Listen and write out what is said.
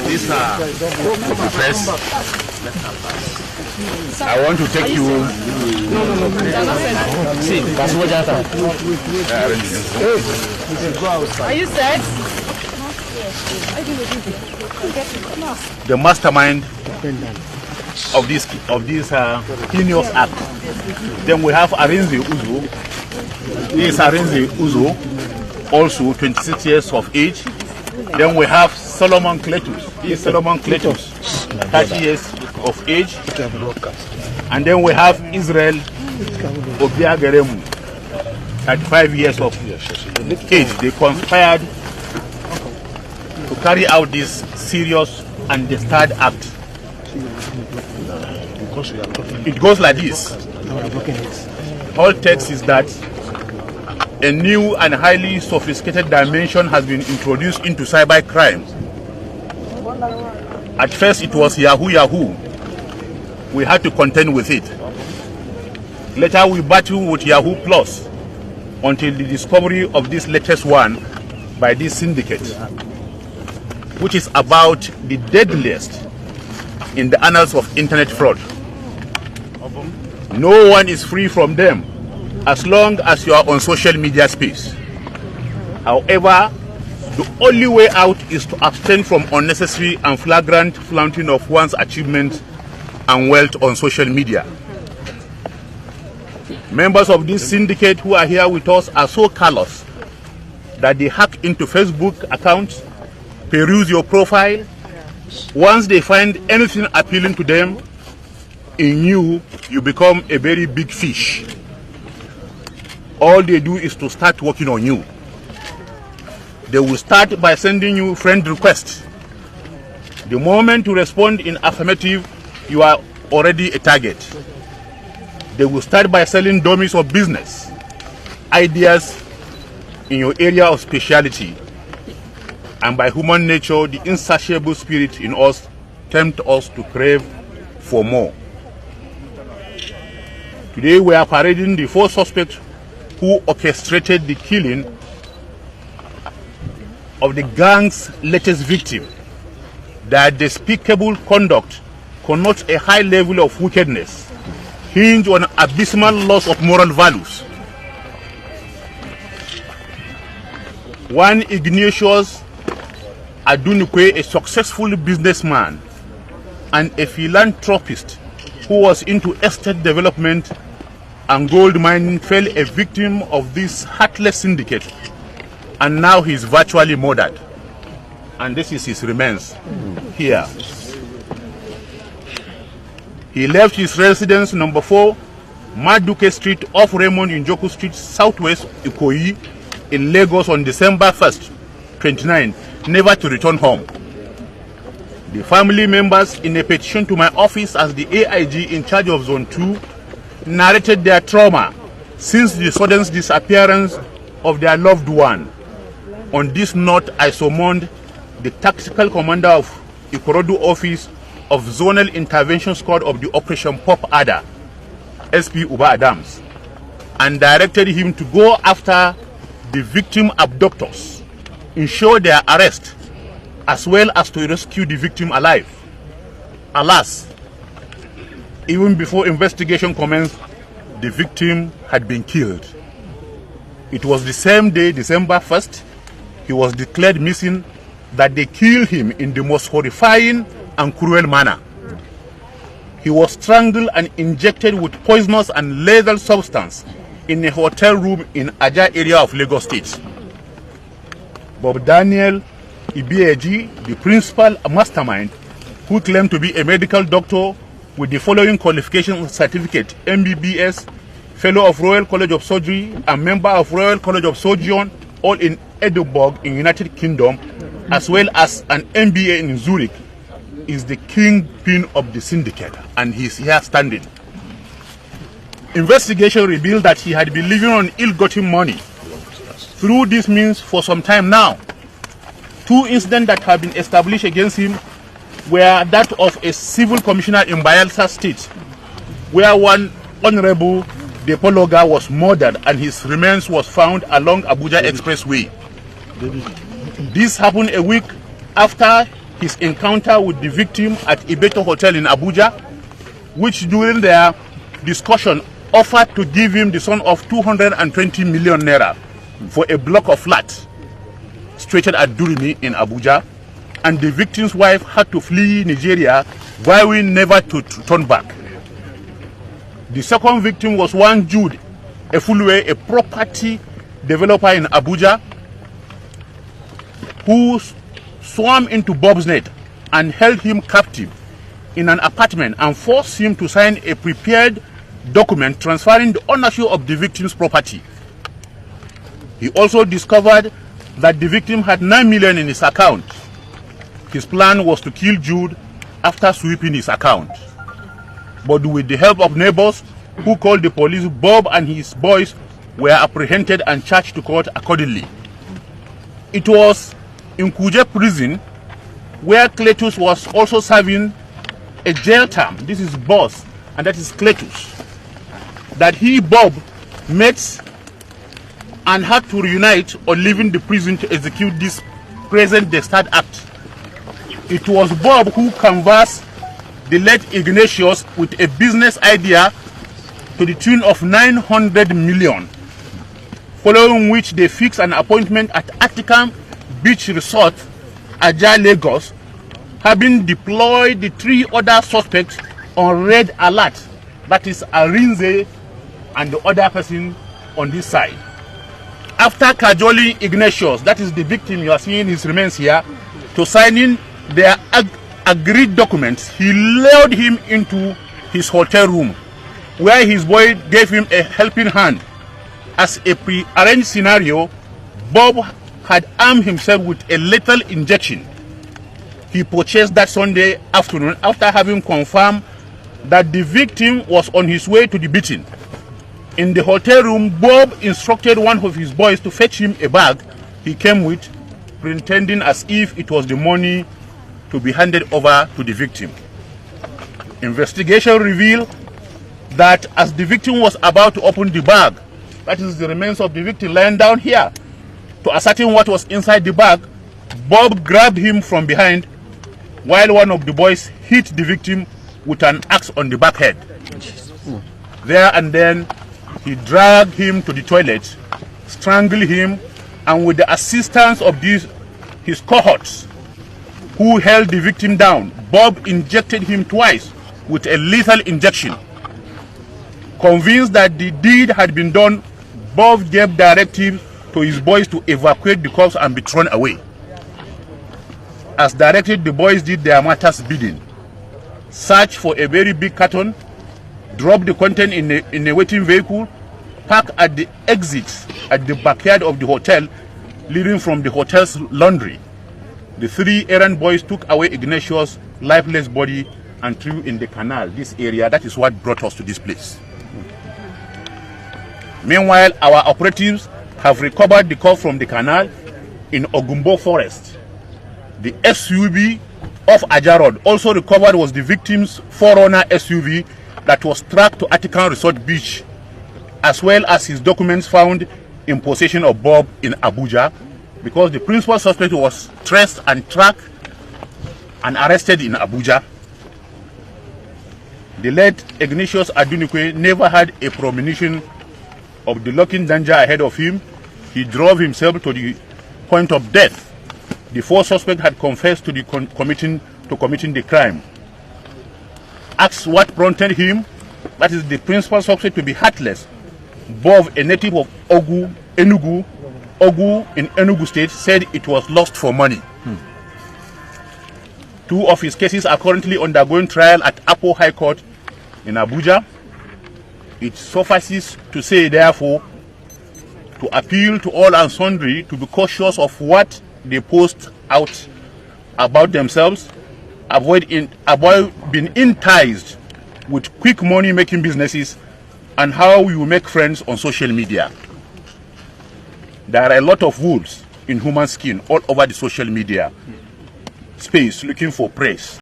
These are the press. I want to take you. See, are you set? The mastermind of this heinous act. Then we have Arinze Uzo. He is Arinze Uzo, also 26 years of age. Then we have Solomon Cletus. He is Solomon Cletus, 30 years of age. And then we have Israel Obiageremu, 35 years of age. They conspired to carry out this serious and disturbed act. It goes like this. The whole text is that a new and highly sophisticated dimension has been introduced into cybercrime. At first it was Yahoo. We had to contend with it. Later we battled with Yahoo Plus until the discovery of this latest one by this syndicate, which is about the deadliest in the annals of internet fraud. No one is free from them as long as you are on social media space. However, the only way out is to abstain from unnecessary and flagrant flaunting of one's achievements and wealth on social media. Members of this syndicate who are here with us are so callous that they hack into Facebook accounts, peruse your profile. Once they find anything appealing to them in you, you become a very big fish. All they do is to start working on you. They will start by sending you friend requests. The moment you respond in affirmative, you are already a target. They will start by selling dummies of business, ideas in your area of specialty. And by human nature, the insatiable spirit in us tempts us to crave for more. Today we are parading the four suspects who orchestrated the killing of the gang's latest victim. Their despicable conduct connotes a high level of wickedness, hinged on abysmal loss of moral values. One Ignatius Adunukwe, a successful businessman and a philanthropist who was into estate development and gold mining, fell a victim of this heartless syndicate, and now he is virtually murdered. And this is his remains here. He left his residence number 4, Maduke Street off Raymond Njoku Street, Southwest Ikoyi, in Lagos on December 1st, 29, never to return home. The family members, in a petition to my office as the AIG in charge of Zone 2, narrated their trauma since the sudden disappearance of their loved one. On this note, I summoned the tactical commander of Ikorodu office of Zonal Intervention Squad of the Operation Pop Ada, SP Uba Adams, and directed him to go after the victim abductors, ensure their arrest, as well as to rescue the victim alive. Alas, even before investigation commenced, the victim had been killed. It was the same day, December 1st, he was declared missing, that they killed him in the most horrifying and cruel manner. He was strangled and injected with poisonous and lethal substance in a hotel room in Aja area of Lagos State. Bob Daniel Ibieji, the principal mastermind, who claimed to be a medical doctor with the following qualification certificate: MBBS, Fellow of Royal College of Surgery, and member of Royal College of Surgeon, all in Edinburgh in United Kingdom, as well as an MBA in Zurich, is the kingpin of the syndicate, and he is here standing. Investigation revealed that he had been living on ill-gotten money through this means for some time now. 2 incidents that have been established against him were that of a civil commissioner in Bayelsa State, where one Honorable Depologa was murdered and his remains was found along Abuja Expressway. This happened a week after his encounter with the victim at Ibeto Hotel in Abuja, which during their discussion offered to give him the sum of 220 million naira for a block of flats situated at Durumi in Abuja, and the victim's wife had to flee Nigeria, vowing never to turn back. The second victim was one Jude Efulwe, a property developer in Abuja, who swam into Bob's net and held him captive in an apartment and forced him to sign a prepared document transferring the ownership of the victim's property. He also discovered that the victim had 9 million in his account. His plan was to kill Jude after sweeping his account. But with the help of neighbors who called the police, Bob and his boys were apprehended and charged to court accordingly. It was in Kuje prison, where Cletus was also serving a jail term. This is boss, and that is Cletus. That he, Bob, met and had to reunite on leaving the prison to execute this present Destard Act. It was Bob who canvassed the late Ignatius with a business idea to the tune of 900 million, following which they fixed an appointment at Atikam Beach Resort, Aja, Lagos, having deployed the 3 other suspects on red alert, that is Arinze and the other person on this side. After cajoling Ignatius, that is the victim you are seeing his remains here, to signing their agreed documents, he lured him into his hotel room, where his boy gave him a helping hand. As a pre-arranged scenario, Bob had armed himself with a lethal injection. He purchased that Sunday afternoon after having confirmed that the victim was on his way to the beating. In the hotel room, Bob instructed one of his boys to fetch him a bag he came with, pretending as if it was the money to be handed over to the victim. Investigation revealed that as the victim was about to open the bag, that is the remains of the victim lying down here, to ascertain what was inside the bag, Bob grabbed him from behind while one of the boys hit the victim with an axe on the back head. There and then, he dragged him to the toilet, strangled him, and with the assistance of his cohorts who held the victim down, Bob injected him twice with a lethal injection. Convinced that the deed had been done, Bob gave directives to his boys to evacuate the corpse and be thrown away. As directed, the boys did their master's bidding. Searched for a very big carton, dropped the content in a waiting vehicle, parked at the exit at the backyard of the hotel, leading from the hotel's laundry. The 3 errand boys took away Ignatius' lifeless body and threw in the canal, this area. That is what brought us to this place. Meanwhile, our operatives have recovered the corpse from the canal in Ogumbo Forest. The SUV of Aja Road also recovered was the victim's 4Runner SUV that was tracked to Atikan Resort Beach, as well as his documents found in possession of Bob in Abuja, because the principal suspect was traced and tracked and arrested in Abuja. The late Ignatius Adunikwe never had a premonition of the lurking danger ahead of him. He drove himself to the point of death. The 4 suspects had confessed to committing the crime. Asked what prompted him, that is the principal suspect, to be heartless, Bob, a native of Ogu in Enugu State, said it was lost for money. 2 of his cases are currently undergoing trial at Apo High Court in Abuja. It suffices to say, therefore, to appeal to all and sundry to be cautious of what they post out about themselves, avoid being enticed with quick money making businesses, and how we will make friends on social media. There are a lot of wolves in human skin all over the social media space looking for praise.